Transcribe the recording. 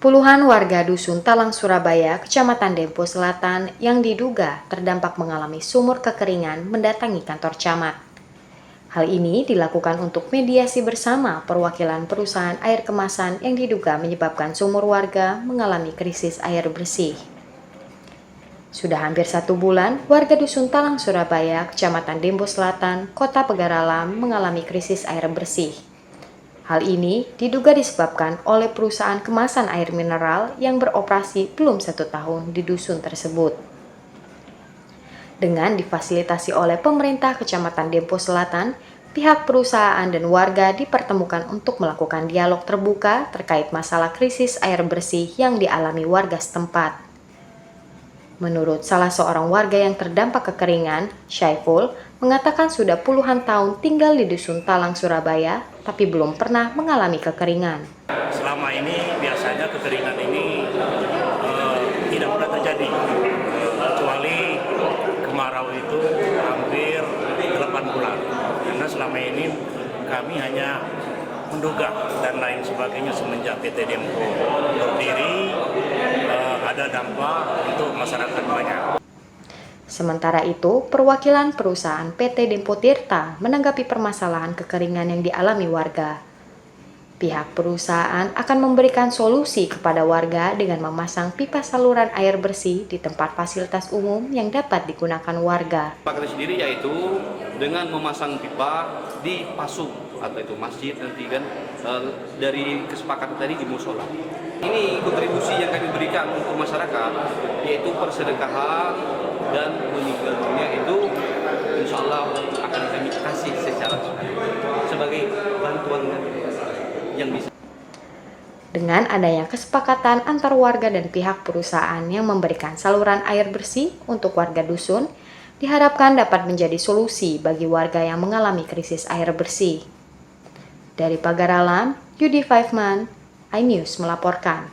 Puluhan warga dusun Talang Surabaya, Kecamatan Dempo Selatan yang diduga terdampak mengalami sumur kekeringan mendatangi kantor camat. Hal ini dilakukan untuk mediasi bersama perwakilan perusahaan air kemasan yang diduga menyebabkan sumur warga mengalami krisis air bersih. Sudah hampir 1 bulan, warga dusun Talang Surabaya, Kecamatan Dempo Selatan, Kota Pegaralam mengalami krisis air bersih. Hal ini diduga disebabkan oleh perusahaan kemasan air mineral yang beroperasi belum 1 tahun di dusun tersebut. Dengan difasilitasi oleh pemerintah Kecamatan Dempo Selatan, pihak perusahaan dan warga dipertemukan untuk melakukan dialog terbuka terkait masalah krisis air bersih yang dialami warga setempat. Menurut salah seorang warga yang terdampak kekeringan, Syaiful, mengatakan sudah puluhan tahun tinggal di dusun Talang Surabaya, tapi belum pernah mengalami kekeringan. Selama ini biasanya kekeringan ini tidak pernah terjadi, kecuali kemarau itu hampir 8 bulan. Karena selama ini kami hanya menduga dan lain sebagainya semenjak PT Dempo berdiri ada dampak untuk masyarakat banyak. Sementara itu, perwakilan perusahaan PT Dempo Tirta menanggapi permasalahan kekeringan yang dialami warga. Pihak perusahaan akan memberikan solusi kepada warga dengan memasang pipa saluran air bersih di tempat fasilitas umum yang dapat digunakan warga. Pakai sendiri yaitu dengan memasang pipa di pasung atau itu masjid nanti kan dari kesepakatan tadi di musola. Ini kontribusi yang kami berikan untuk masyarakat yaitu persedekahan dan meninggal dunia itu insya Allah akan kami kasih secara sebagai bantuan yang bisa. Dengan adanya kesepakatan antar warga dan pihak perusahaan yang memberikan saluran air bersih untuk warga dusun, diharapkan dapat menjadi solusi bagi warga yang mengalami krisis air bersih. Dari Pagaralam, Yudi Faifman, iNews melaporkan.